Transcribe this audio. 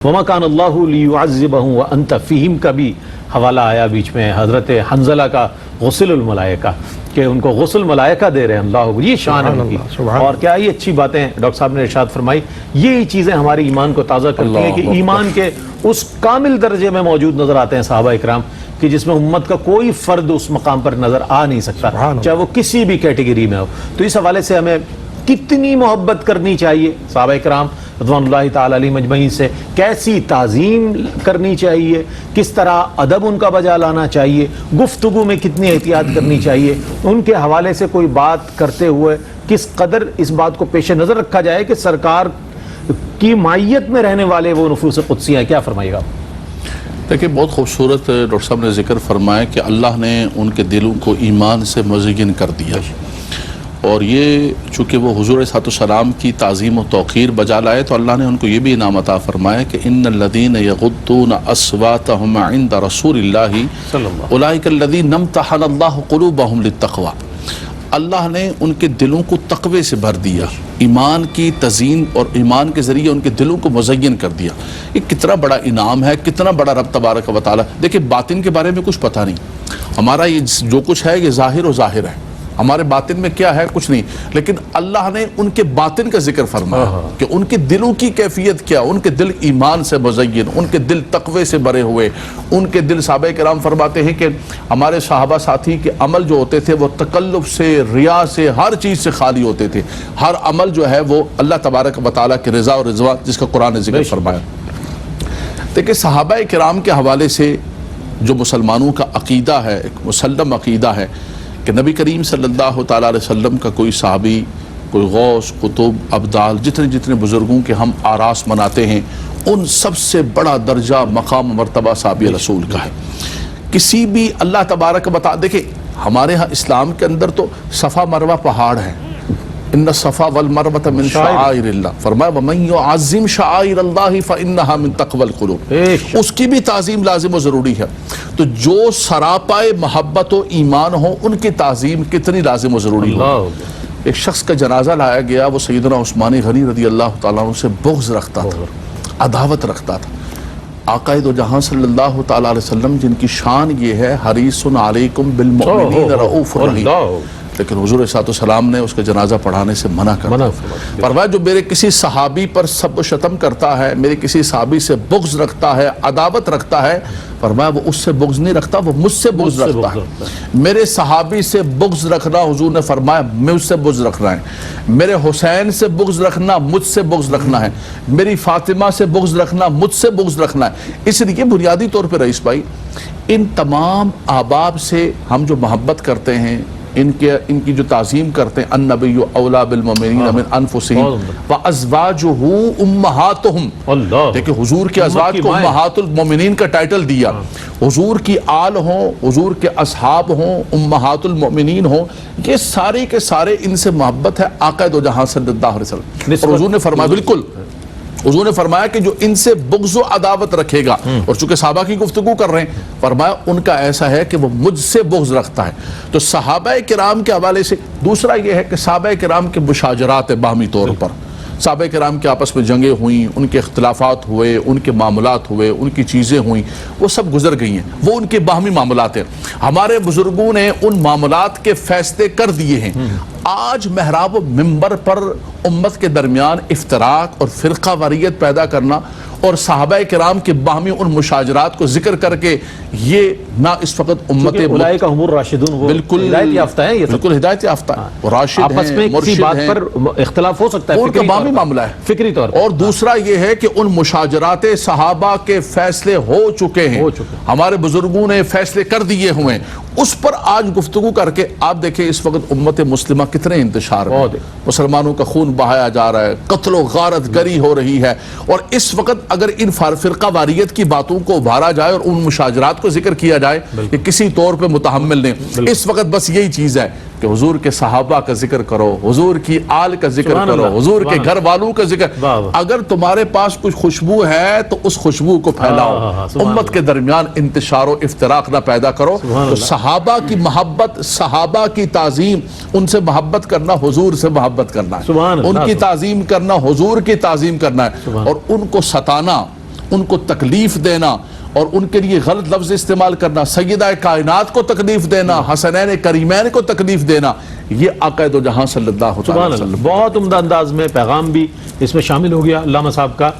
وَمَا كَانَ اللَّهُ لِيُعَذِّبَهُمْ وَأَنْتَ فِيهِمْ کا بھی حوالہ آیا بیچ میں حضرت حنظلہ کا غسل الملائکہ کہ ان کو غسل ملائکہ دے رہے ہیں اللہ یہ شان ہے ان کی اور کیا یہ اچھی باتیں ڈاکٹر صاحب نے ارشاد فرمائی یہی چیزیں ہماری ایمان کو تازہ کرتی ہیں کہ ایمان کے اس کامل درجے میں موجود نظر آتے ہیں صحابہ اکرام کہ جس میں امت کا کوئی فرد اس مقام پر نظر آ نہیں سکتا چاہے وہ کسی بھی کیٹیگری میں ہو. تو اس حوالے سے ہمیں کتنی محبت کرنی چاہیے صحابہ اکرام رضوان اللہ تعالی علیہ مجمعین سے, کیسی تعظیم کرنی چاہیے, کس طرح ادب ان کا بجا لانا چاہیے, گفتگو میں کتنی احتیاط کرنی چاہیے, ان کے حوالے سے کوئی بات کرتے ہوئے کس قدر اس بات کو پیش نظر رکھا جائے کہ سرکار کی معیت میں رہنے والے وہ نفوس قدسی ہیں. کیا فرمائیے گا؟ دیکھیں بہت خوبصورت ڈاکٹر صاحب نے ذکر فرمایا کہ اللہ نے ان کے دلوں کو ایمان سے مزین کر دیا اور یہ چونکہ وہ حضور علیہ السلام کی تعظیم و توقیر بجا لائے تو اللہ نے ان کو یہ بھی انعام عطا فرمایا کہ ان الذین یغضون اصواتهم عند رسول اللہ اولئک الذین امتحن اللہ قلوبهم للتقوی. اللہ نے ان کے دلوں کو تقوی سے بھر دیا, ایمان کی تزیین اور ایمان کے ذریعے ان کے دلوں کو مزین کر دیا. یہ کتنا بڑا انعام ہے, کتنا بڑا رب تبارک و تعالی. دیکھیں باطن کے بارے میں کچھ پتہ نہیں, ہمارا یہ جو کچھ ہے یہ ظاہر و ظاہر ہے, ہمارے باطن میں کیا ہے کچھ نہیں, لیکن اللہ نے ان کے باطن کا ذکر فرمایا کہ ان کے دلوں کی کیفیت کیا, ان کے دل ایمان سے مزین, ان کے دل تقوی سے بھرے ہوئے, ان کے دل. صحابہ کرام فرماتے ہیں کہ ہمارے صحابہ ساتھی کے عمل جو ہوتے تھے وہ تکلف سے, ریا سے, ہر چیز سے خالی ہوتے تھے. ہر عمل جو ہے وہ اللہ تبارک و تعالیٰ کی رضا اور رضوان جس کا قرآن نے ذکر فرمایا. دیکھیں صحابہ کرام کے حوالے سے جو مسلمانوں کا عقیدہ ہے, ایک مسلم عقیدہ ہے کہ نبی کریم صلی اللہ تعالیٰ علیہ وسلم کا کوئی صحابی, کوئی غوث, قطب, ابدال, جتنے بزرگوں کے ہم آراس مناتے ہیں, ان سب سے بڑا درجہ مقام و مرتبہ صحابی رسول کا ہے. کسی بھی اللہ تبارک بتا, دیکھیں ہمارے ہاں اسلام کے اندر تو صفا مروہ پہاڑ ہیں, ان الصفا والمروۃ من شعائر اللہ, فرمایا ومن یعظم شعائر اللہ فانہا من تقوی القلوب, اس کی بھی تعظیم لازم و ضروری ہے. تو جو سراپائے محبت و ایمان ہو ان کی تعظیم کتنی لازم و ضروری ہو. ایک شخص کا جنازہ لایا گیا, وہ سیدنا عثمان غنی رضی اللہ تعالیٰ عنہ سے بغض رکھتا تھا, عداوت رکھتا تھا. آقا دو جہاں صلی اللہ تعالیٰ علیہ وسلم جن کی شان یہ ہے حریص علیکم بالمؤمنین رؤوف رحیم, لیکن حضور علیہ السلام نے اس کا جنازہ پڑھانے سے منع کر دیا. فرمایا جو میرے کسی صحابی پر سب و شتم کرتا ہے, میرے کسی صحابی سے بغض رکھتا ہے, عداوت رکھتا ہے, فرمایا وہ اس سے بغض نہیں رکھتا, وہ مجھ سے بغض رکھتا ہے. میرے صحابی سے بغض رکھنا, حضور نے فرمایا مجھ سے بغض رکھنا ہے. میرے حسین سے بغض رکھنا مجھ سے بغض رکھنا ہے. میری فاطمہ سے بغض رکھنا مجھ سے بغض رکھنا ہے. اس لیے بنیادی طور پہ رئیس بھائی ان تمام احباب سے ہم جو محبت کرتے ہیں, ان کی جو تعظیم کرتے ہیں, النبی اولا بالمؤمنین من انفسہم وازواجہ امہاتہم. دیکھیں حضور کے ازواج کو امہات المؤمنین کا ٹائٹل دیا. حضور کی آل ہوں, حضور کے اصحاب ہوں, امہات المؤمنین ہوں, یہ سارے کے سارے ان سے محبت ہے آقا دو جہاں صلی اللہ علیہ وسلم. اور حضور نے فرمایا بالکل, حضور نے فرمایا کہ جو ان سے بغض و عداوت رکھے گا, اور چونکہ صحابہ کی گفتگو کر رہے ہیں, فرمایا ان کا ایسا ہے کہ وہ مجھ سے بغض رکھتا ہے. تو صحابہ کرام کے حوالے سے دوسرا یہ ہے کہ صحابہ کرام کے مشاجرات باہمی طور پر, صحابہ کرام کے آپس میں جنگیں ہوئیں, ان کے اختلافات ہوئے, ان کے معاملات ہوئے, ان کی چیزیں ہوئیں, وہ سب گزر گئی ہیں, وہ ان کے باہمی معاملات ہیں. ہمارے بزرگوں نے ان معاملات کے فیصلے کر دیے ہیں. آج محراب و منبر پر امت کے درمیان افتراق اور فرقہ واریت پیدا کرنا اور صحابہ کرام کے باہمی ان مشاجرات کو ذکر کر کے یہ نہ اس وقت امت اولئک هم الراشدون, وہ بالکل ہدایت یافتہ ہیں, یہ بالکل ہدایت یافتہ ہیں, وہ راشد ہیں, آپس میں کسی بات پر اختلاف ہو سکتا ہے, ان کا باہمی معاملہ ہے فکری طور پر. اور دوسرا یہ ہے کہ ان مشاجرات صحابہ کے فیصلے ہو چکے ہیں, ہمارے بزرگوں نے فیصلے کر دیے ہوئے ہیں, اس پر آج گفتگو کر کے آپ دیکھیں اس وقت امت مسلمہ کتنے انتشار میں, مسلمانوں کا خون بہایا جا رہا ہے, قتل و غارت گری ہو رہی ہے. اور اس وقت اگر ان فرقہ واریت کی باتوں کو ابھارا جائے اور ان مشاجرات کو ذکر کیا جائے کہ کسی طور پہ متحمل نہیں, اس وقت بس یہی چیز ہے کہ حضور کے صحابہ کا ذکر کرو, حضور کی آل کا ذکر کرو, حضور کے گھر والوں کا ذکر. اگر تمہارے پاس کچھ خوشبو ہے تو اس خوشبو کو پھیلاؤ, امت کے درمیان انتشار و افتراق نہ پیدا کرو. تو صحابہ کی محبت, صحابہ کی تعظیم, ان سے محبت کرنا حضور سے محبت کرنا ہے, ان کی تعظیم کرنا حضور کی تعظیم کرنا ہے, اور ان کو ستانا, ان کو تکلیف دینا اور ان کے لیے غلط لفظ استعمال کرنا، سیدہ کائنات کو تکلیف دینا، حسنین کریمین کو تکلیف دینا، یہ آقا دو جہاں صلی اللہ علیہ سبحان وسلم اللہ، بہت عمدہ انداز میں پیغام بھی اس میں شامل ہو گیا علامہ صاحب کا.